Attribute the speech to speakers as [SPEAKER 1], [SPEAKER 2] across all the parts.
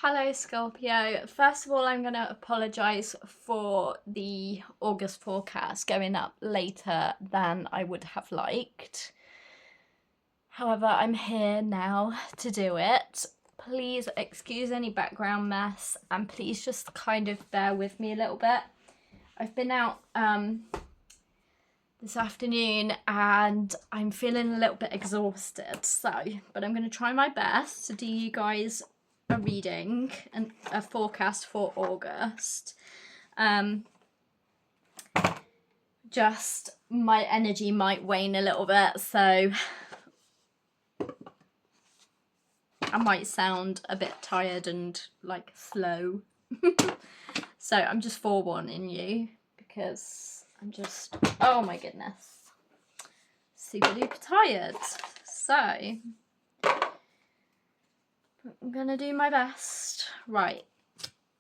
[SPEAKER 1] Hello Scorpio. First of all, I'm going to apologise for the August forecast going up later than I would have liked. However, I'm here now to do it. Please excuse any background mess and please just kind of bear with me a little bit. I've been out this afternoon and I'm feeling a little bit exhausted, but I'm going to try my best to do you guys a reading and a forecast for August. Just my energy might wane a little bit, so I might sound a bit tired and like slow. So I'm just forewarning you because I'm just, oh my goodness, super duper tired. So I'm gonna do my best. Right,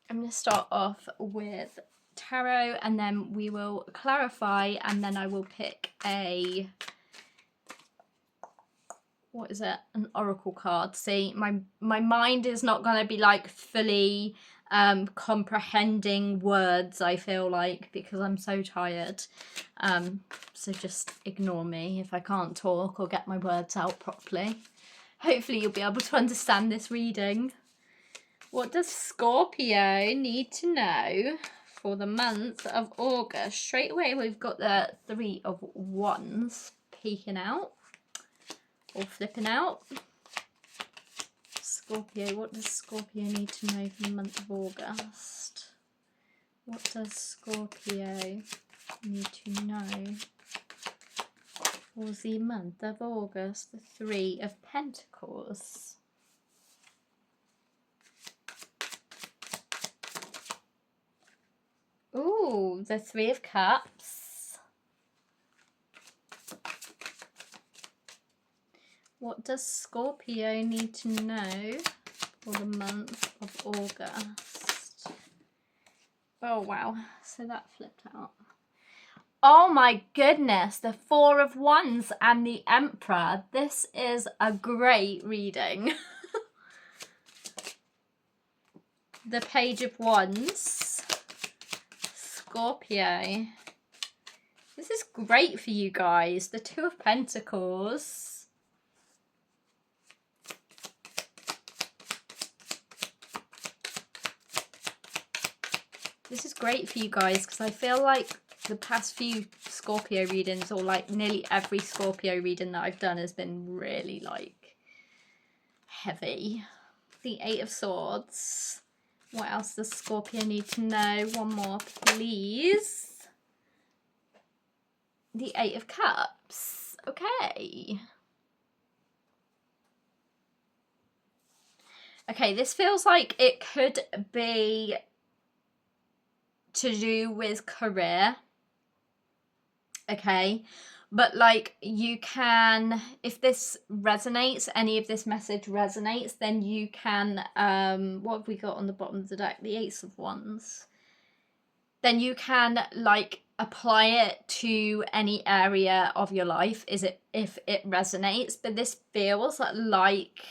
[SPEAKER 1] I'm gonna start off with tarot and then we will clarify and then I will pick a, what is it, an oracle card. See, my mind is not gonna be like fully comprehending words, I feel like, because I'm so tired. So just ignore me if I can't talk or get my words out properly. Hopefully you'll be able to understand this reading. What does Scorpio need to know for the month of August? Straight away we've got the Three of Wands peeking out or flipping out. Scorpio, what does Scorpio need to know for the month of August? What does Scorpio need to know for the month of August? The Three of Pentacles. Ooh, the Three of Cups. What does Scorpio need to know for the month of August? Oh, wow. So that flipped out. Oh my goodness, the Four of Wands and the Emperor. This is a great reading. The Page of Wands. Scorpio. This is great for you guys. The Two of Pentacles. This is great for you guys because I feel like the past few Scorpio readings, or like nearly every Scorpio reading that I've done, has been really like heavy. The Eight of Swords. What else does Scorpio need to know? One more, please. The Eight of Cups. Okay. Okay, this feels like it could be to do with career. Okay, but like you can, if this resonates, any of this message resonates, then you can, what have we got on the bottom of the deck? The Ace of Wands. Then you can like apply it to any area of your life, if it resonates. But this feels like,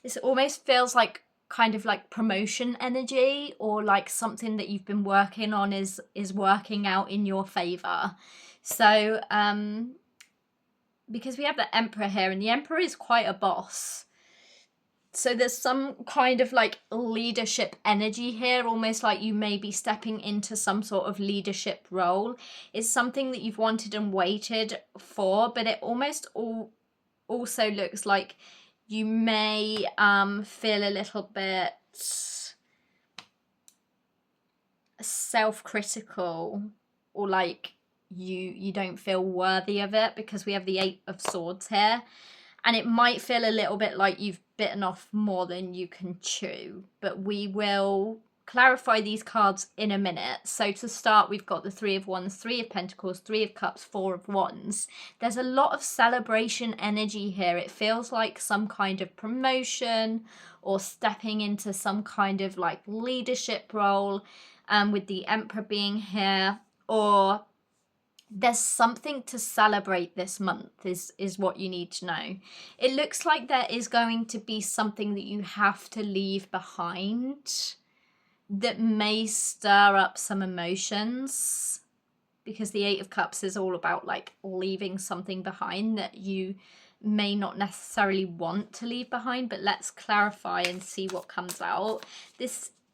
[SPEAKER 1] this almost feels like kind of like promotion energy, or like something that you've been working on is working out in your favor. So because we have the Emperor here, and the Emperor is quite a boss, so there's some kind of like leadership energy here, almost like you may be stepping into some sort of leadership role. It's something that you've wanted and waited for, but it almost also looks like you may feel a little bit self-critical, or like you don't feel worthy of it, because we have the Eight of Swords here, and it might feel a little bit like you've bitten off more than you can chew, but we will clarify these cards in a minute. So to start, we've got the Three of Wands, Three of Pentacles, Three of Cups, Four of Wands. There's a lot of celebration energy here. It feels like some kind of promotion or stepping into some kind of like leadership role, with the Emperor being here, or there's something to celebrate this month is what you need to know. It looks like there is going to be something that you have to leave behind that may stir up some emotions, because the Eight of Cups is all about like leaving something behind that you may not necessarily want to leave behind. But let's clarify and see what comes out.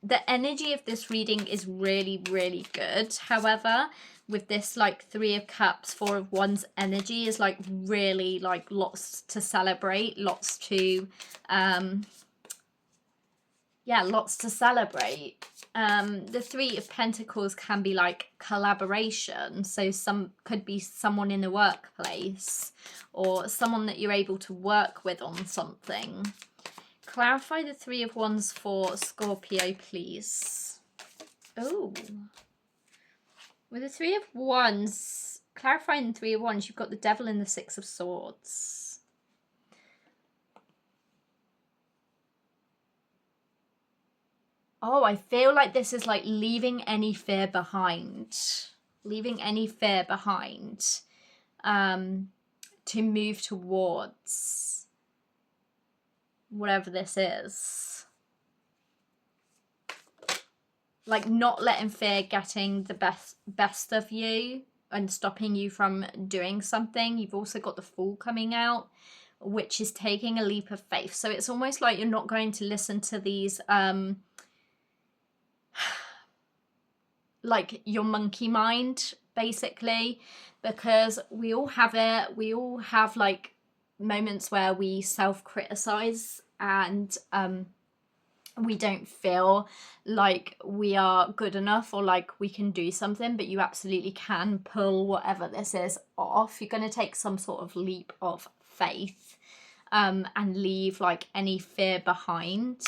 [SPEAKER 1] The energy of this reading is really, really good. However, with this like Three of Cups, Four of Wands energy is like really like lots to celebrate, lots to lots to celebrate. The Three of Pentacles can be like collaboration. So some could be someone in the workplace or someone that you're able to work with on something. Clarify the Three of Wands for Scorpio, please. Oh. With the Three of Wands, clarifying the Three of Wands, you've got the Devil and the Six of Swords. Oh, I feel like this is like leaving any fear behind. Leaving any fear behind. To move towards whatever this is. Like not letting fear getting the best of you and stopping you from doing something. You've also got the Fool coming out, which is taking a leap of faith. So it's almost like you're not going to listen to these like your monkey mind, basically, because we all have it. We all have like moments where we self-criticize and we don't feel like we are good enough or like we can do something, but you absolutely can pull whatever this is off. You're going to take some sort of leap of faith and leave like any fear behind.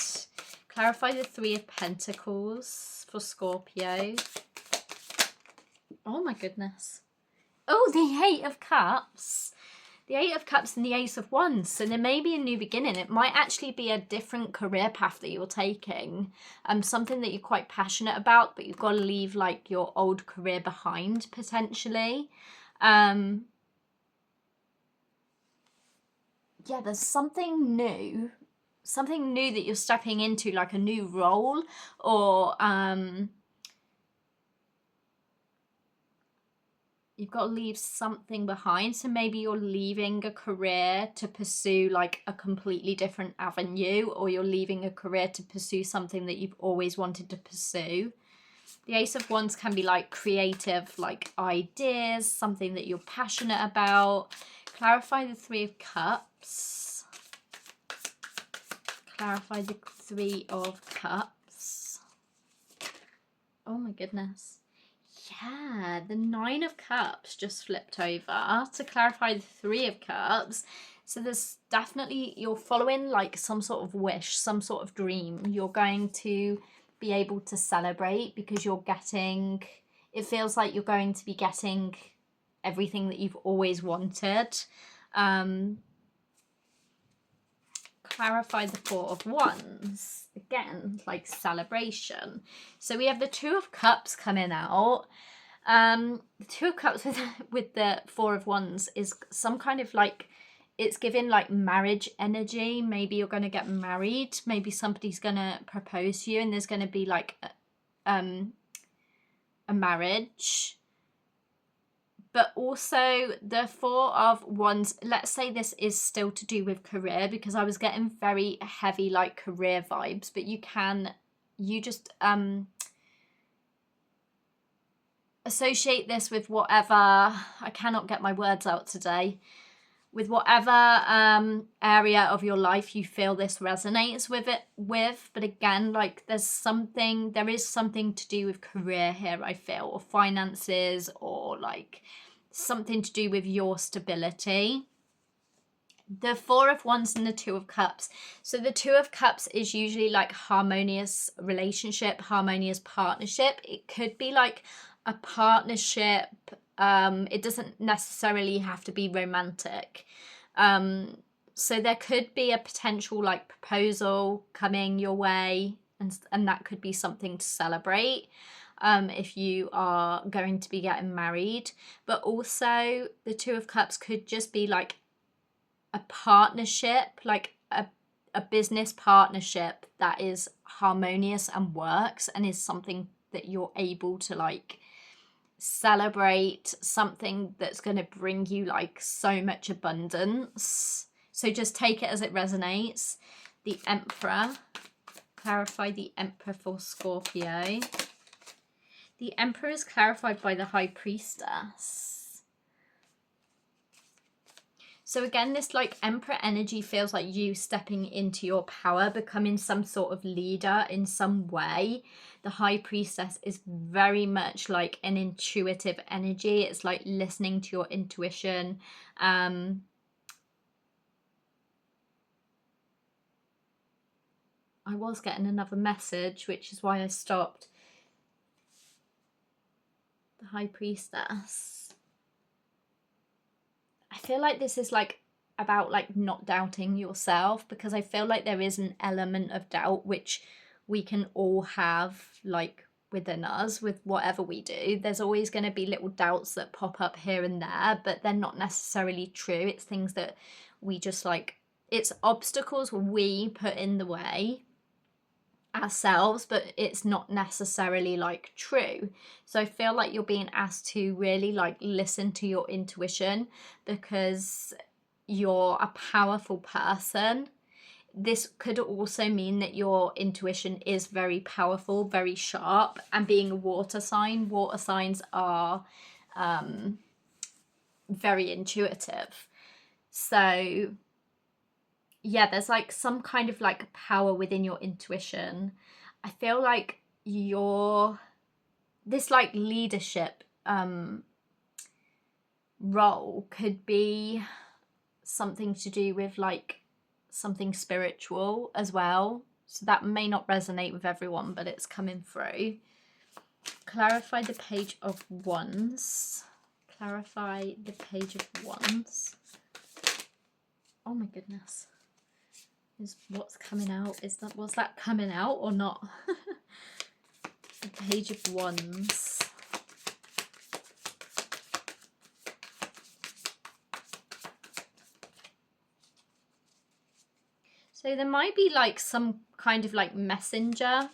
[SPEAKER 1] Clarify the Three of Pentacles for Scorpio. Oh my goodness. Oh, the Eight of Cups. The Eight of Cups and the Ace of Wands. So there may be a new beginning. It might actually be a different career path that you're taking. Something that you're quite passionate about, but you've got to leave like your old career behind potentially. Yeah, there's something new. Something new that you're stepping into, like a new role or you've got to leave something behind. So maybe you're leaving a career to pursue like a completely different avenue, or you're leaving a career to pursue something that you've always wanted to pursue. The Ace of Wands can be like creative, like ideas, something that you're passionate about. Clarify the Three of Cups. Clarify the Three of Cups. Oh my goodness. Yeah, the Nine of Cups just flipped over to clarify the Three of Cups. So there's definitely, you're following like some sort of wish, some sort of dream. You're going to be able to celebrate because you're getting, it feels like you're going to be getting everything that you've always wanted. Clarify the Four of Wands. Again, like celebration. So we have the Two of Cups coming out. The Two of Cups with the Four of Wands is some kind of like, it's giving like marriage energy. Maybe you're going to get married. Maybe somebody's going to propose to you and there's going to be like a marriage. But also the Four of Wands, let's say this is still to do with career, because I was getting very heavy like career vibes, but you just associate this with whatever, I cannot get my words out today, with whatever area of your life you feel this resonates with. But again, like there is something to do with career here, I feel, or finances, or like something to do with your stability. The Four of Wands and the Two of Cups. So the Two of Cups is usually like harmonious relationship, harmonious partnership. It could be like a partnership. It doesn't necessarily have to be romantic. So there could be a potential like proposal coming your way, and that could be something to celebrate. if you are going to be getting married. But also the Two of Cups could just be like a partnership, like a business partnership that is harmonious and works and is something that you're able to like celebrate, something that's going to bring you like so much abundance. So just take it as it resonates. The Emperor. Clarify the Emperor for Scorpio. The Emperor is clarified by the High Priestess. So again, this like Emperor energy feels like you stepping into your power, becoming some sort of leader in some way. The High Priestess is very much like an intuitive energy. It's like listening to your intuition. I was getting another message, which is why I stopped. The High Priestess. I feel like this is like about like not doubting yourself, because I feel like there is an element of doubt which we can all have like within us with whatever we do. There's always going to be little doubts that pop up here and there, but they're not necessarily true. It's things that we just like, it's obstacles we put in the way ourselves, but it's not necessarily like true. So I feel like you're being asked to really like listen to your intuition, because you're a powerful person. This could also mean that your intuition is very powerful, very sharp, and being a water signs are very intuitive. So yeah, there's like some kind of like power within your intuition. I feel like this like leadership role could be something to do with like something spiritual as well. So that may not resonate with everyone, but it's coming through. Clarify the Page of Wands. Clarify the Page of Wands. Oh my goodness. Is what's coming out? Was that coming out or not? The Page of Wands. So there might be like some kind of like messenger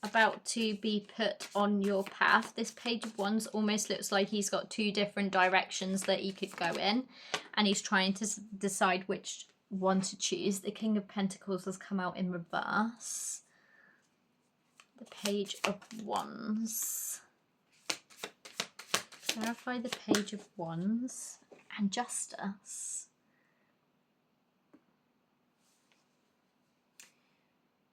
[SPEAKER 1] about to be put on your path. This Page of Wands almost looks like he's got two different directions that he could go in, and he's trying to decide which one to choose. The King of Pentacles has come out in reverse. The Page of Wands. Clarify the Page of Wands and Justice.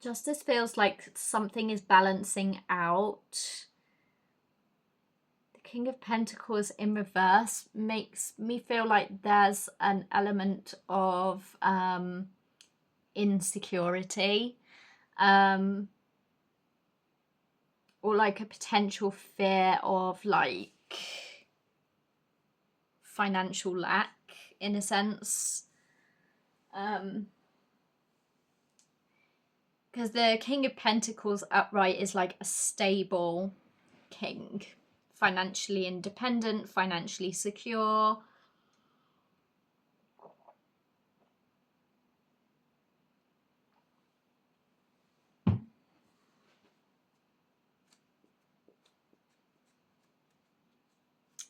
[SPEAKER 1] Justice feels like something is balancing out. The King of Pentacles in reverse makes me feel like there's an element of insecurity, or like a potential fear of like financial lack in a sense. Because the King of Pentacles upright is like a stable king, financially independent, financially secure.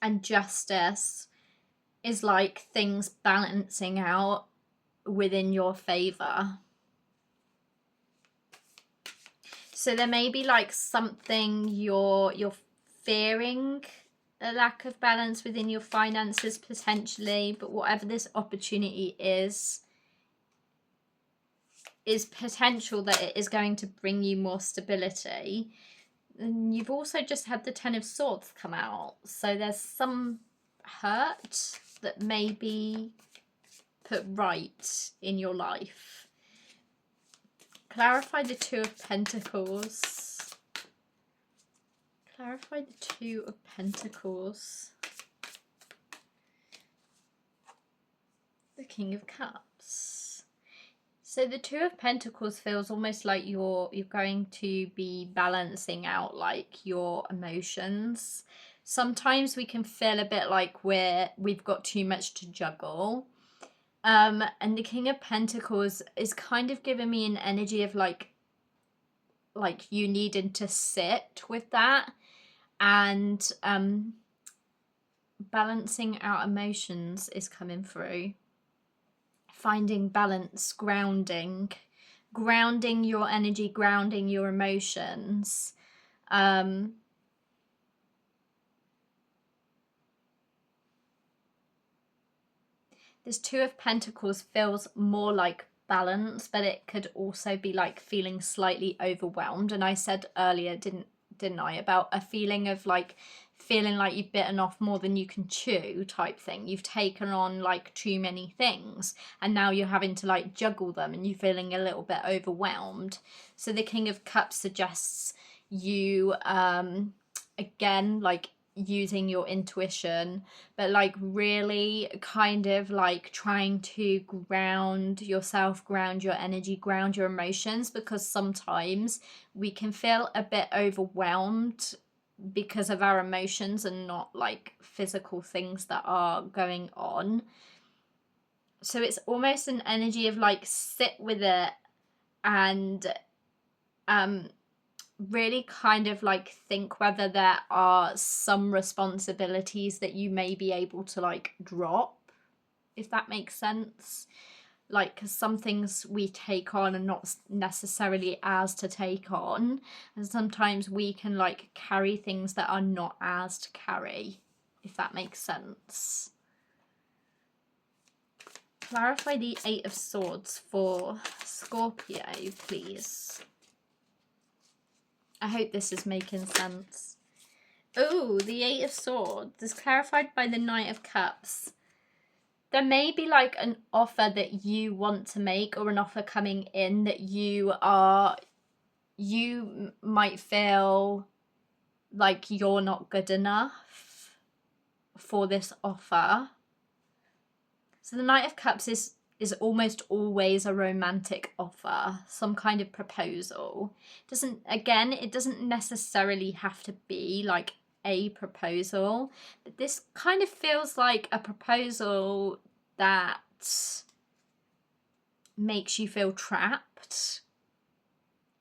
[SPEAKER 1] And Justice is like things balancing out within your favor. So there may be like something you're fearing, a lack of balance within your finances potentially, but whatever this opportunity is potential that it is going to bring you more stability. And you've also just had the Ten of Swords come out, so there's some hurt that may be put right in your life. Clarify the Two of Pentacles. Clarify the Two of Pentacles. The King of Cups. So So the Two of Pentacles feels almost like you're going to be balancing out like your emotions. Sometimes we can feel a bit like we've got too much to juggle. And the King of Pentacles is kind of giving me an energy of like you needing to sit with that and balancing out emotions is coming through. Finding balance, grounding your energy, grounding your emotions. This Two of Pentacles feels more like balance, but it could also be like feeling slightly overwhelmed. And I said earlier, didn't I, about a feeling of like feeling like you've bitten off more than you can chew type thing. You've taken on like too many things and now you're having to like juggle them and you're feeling a little bit overwhelmed. So the King of Cups suggests you again like using your intuition, but like really kind of like trying to ground yourself, ground your energy, ground your emotions, because sometimes we can feel a bit overwhelmed because of our emotions and not like physical things that are going on. So it's almost an energy of like sit with it and really kind of like think whether there are some responsibilities that you may be able to like drop, if that makes sense. Like, because some things we take on are not necessarily ours to take on, and sometimes we can like carry things that are not ours to carry, if that makes sense. Clarify the Eight of Swords for Scorpio, please. I hope this is making sense. Oh, the Eight of Swords is clarified by the Knight of Cups. There may be like an offer that you want to make, or an offer coming in that you might feel like you're not good enough for this offer. So the Knight of Cups is almost always a romantic offer, some kind of proposal. It doesn't necessarily have to be like a proposal, but this kind of feels like a proposal that makes you feel trapped.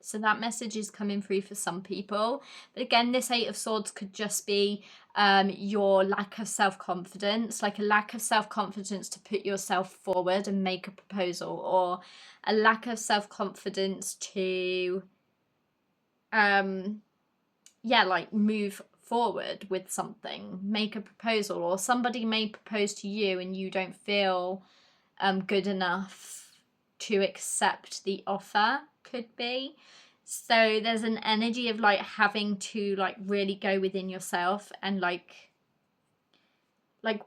[SPEAKER 1] So that message is coming through for some people. But again, this Eight of Swords could just be your lack of self-confidence, like a lack of self-confidence to put yourself forward and make a proposal, or a lack of self-confidence to like move forward with something, make a proposal, or somebody may propose to you and you don't feel good enough to accept the offer, could be. So there's an energy of like having to like really go within yourself and like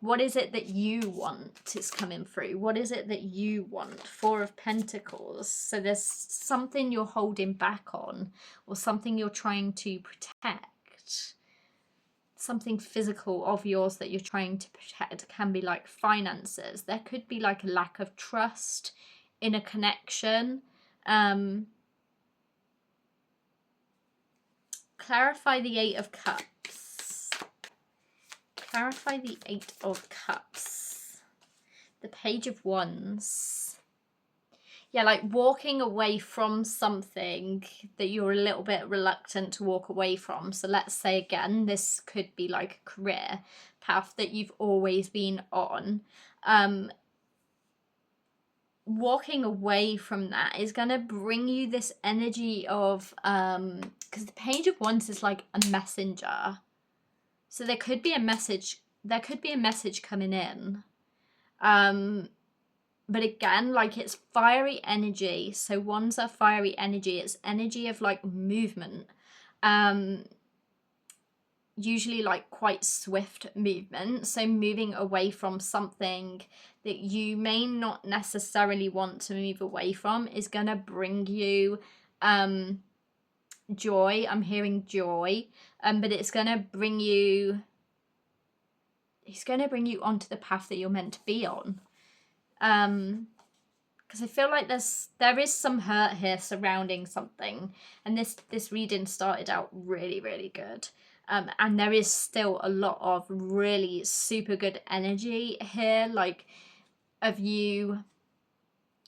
[SPEAKER 1] what is it that you want is coming through. What is it that you want? Four of Pentacles. So there's something you're holding back on, or something you're trying to protect. Something physical of yours that you're trying to protect. It can be like finances. There could be like a lack of trust in a connection. Clarify the Eight of Cups. Clarify the Eight of Cups. The Page of Wands. Yeah, like walking away from something that you're a little bit reluctant to walk away from. So let's say again, this could be like a career path that you've always been on. Walking away from that is going to bring you this energy of because the Page of Wands is like a messenger, so there could be a message coming in, but again, like, it's fiery energy. So wands are fiery energy. It's energy of like movement, usually like quite swift movement. So moving away from something that you may not necessarily want to move away from is gonna bring you joy. I'm hearing joy, but it's gonna bring you onto the path that you're meant to be on. because I feel like there is some hurt here surrounding something, and this reading started out really, really good. And there is still a lot of really super good energy here, like of you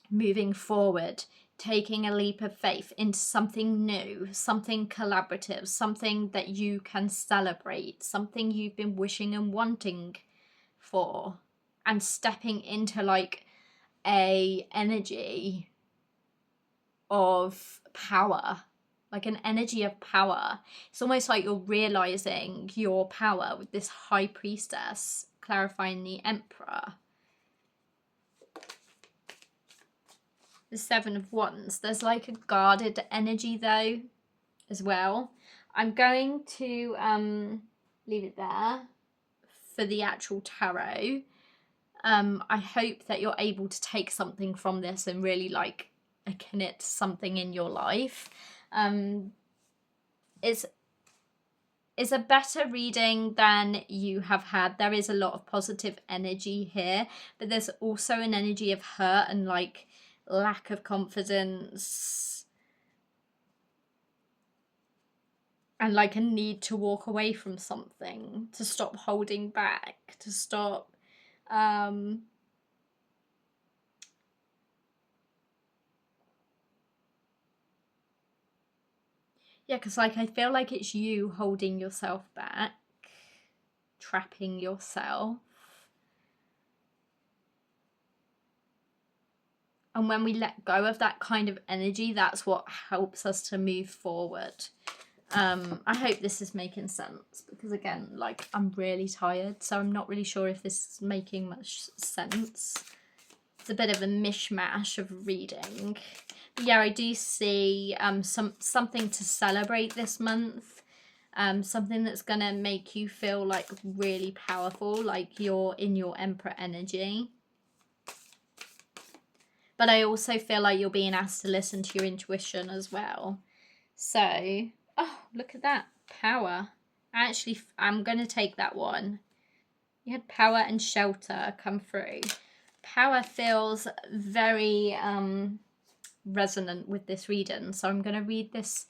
[SPEAKER 1] moving forward, taking a leap of faith into something new, something collaborative, something that you can celebrate, something you've been wishing and wanting for, and stepping into like a energy of power, like an energy of power. It's almost like you're realizing your power with this high priestess clarifying the emperor. The Seven of Wands, there's like a guarded energy though as well. I'm going to leave it there for the actual tarot. I hope that you're able to take something from this and really like akin it to something in your life. It's a better reading than you have had. There is a lot of positive energy here, but there's also an energy of hurt and like lack of confidence and like a need to walk away from something, to stop holding back, to stop yeah, because like I feel like it's you holding yourself back, trapping yourself. And when we let go of that kind of energy, that's what helps us to move forward. I hope this is making sense, because again, like I'm really tired, so I'm not really sure if this is making much sense. It's a bit of a mishmash of reading. But yeah, I do see something to celebrate this month. Something that's gonna make you feel like really powerful, like you're in your Emperor energy. But I also feel like you're being asked to listen to your intuition as well. So, oh, look at that. Power. Actually, I'm going to take that one. You had power and shelter come through. Power feels very resonant with this reading. So I'm going to read this.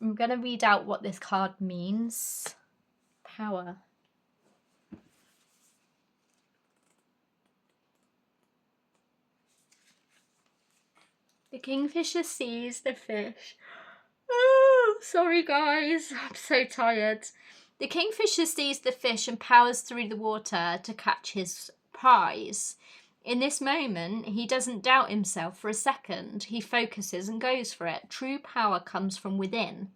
[SPEAKER 1] I'm going to read out what this card means. Power. The kingfisher sees the fish. Oh, sorry guys, I'm so tired. The kingfisher sees the fish and powers through the water to catch his prize. In this moment, he doesn't doubt himself for a second. He focuses and goes for it. True power comes from within.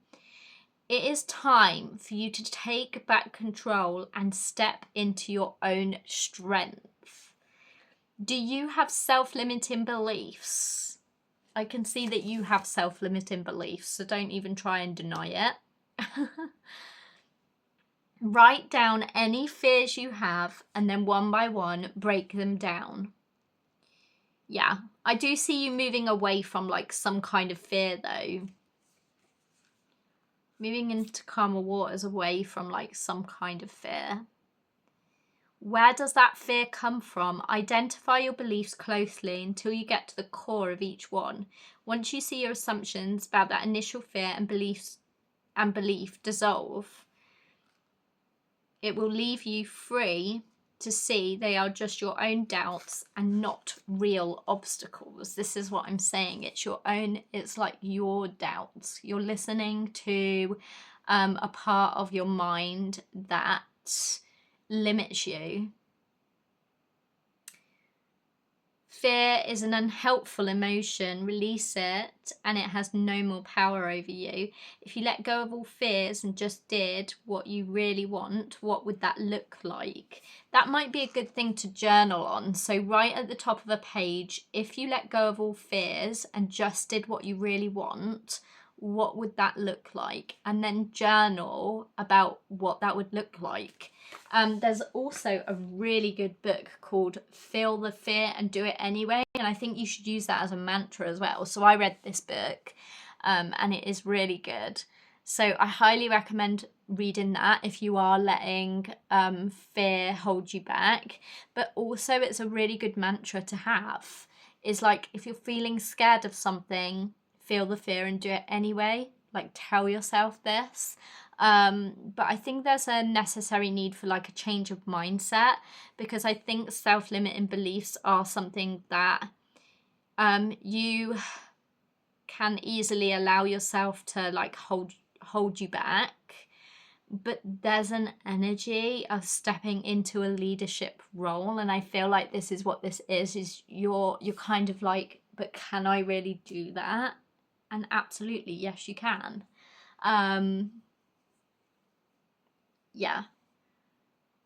[SPEAKER 1] It is time for you to take back control and step into your own strength. Do you have self-limiting beliefs? I can see that you have self-limiting beliefs, so don't even try and deny it. Write down any fears you have and then one by one break them down. Yeah, I do see you moving away from like some kind of fear though. Moving into calmer waters away from like some kind of fear. Where does that fear come from? Identify your beliefs closely until you get to the core of each one. Once you see your assumptions about that initial fear and belief dissolve, it will leave you free to see they are just your own doubts and not real obstacles. This is what I'm saying. It's your own, it's like your doubts. You're listening to a part of your mind that limits you. Fear is an unhelpful emotion. Release it and it has no more power over you. If you let go of all fears and just did what you really want, what would that look like? That might be a good thing to journal on. So right at the top of a page, if you let go of all fears and just did what you really want, what would that look like? And then journal about what that would look like. There's also a really good book called Feel the Fear and Do It Anyway, and I think you should use that as a mantra as well. So I read this book and it is really good. So I highly recommend reading that if you are letting fear hold you back. But also it's a really good mantra to have. is like, if you're feeling scared of something, feel the fear and do it anyway. Like, tell yourself this. But I think there's a necessary need for like a change of mindset, because I think self-limiting beliefs are something that you can easily allow yourself to like hold you back. But there's an energy of stepping into a leadership role, and I feel like this is what this is you're kind of like, but can I really do that? And absolutely, yes, you can. Yeah.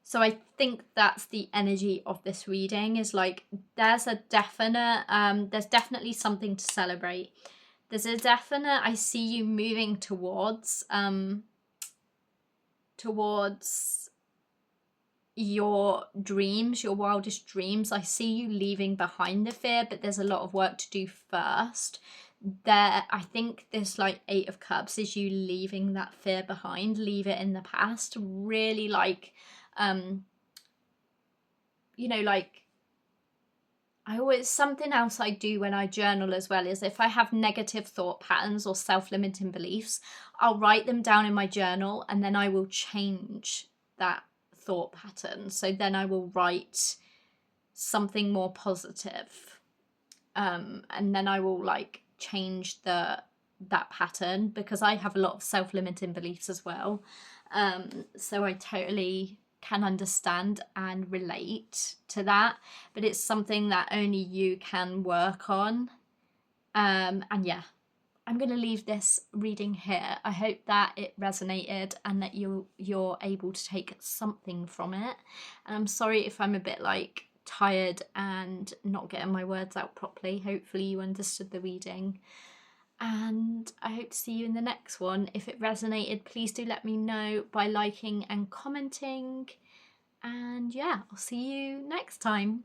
[SPEAKER 1] So I think that's the energy of this reading, is like, there's definitely something to celebrate. There's a definite, I see you moving towards your dreams, your wildest dreams. I see you leaving behind the fear, but there's a lot of work to do first. I think this like 8 of Cups is you leaving that fear behind, leave it in the past, really like, you know, like, something else I do when I journal as well is, if I have negative thought patterns or self-limiting beliefs, I'll write them down in my journal, and then I will change that thought pattern. So then I will write something more positive, and then I will like change that pattern, because I have a lot of self-limiting beliefs as well. So I totally can understand and relate to that, but it's something that only you can work on. And yeah, I'm going to leave this reading here. I hope that it resonated and that you're able to take something from it. And I'm sorry if I'm a bit like tired and not getting my words out properly. Hopefully you understood the reading. And I hope to see you in the next one. If it resonated, please do let me know by liking and commenting. And yeah, I'll see you next time.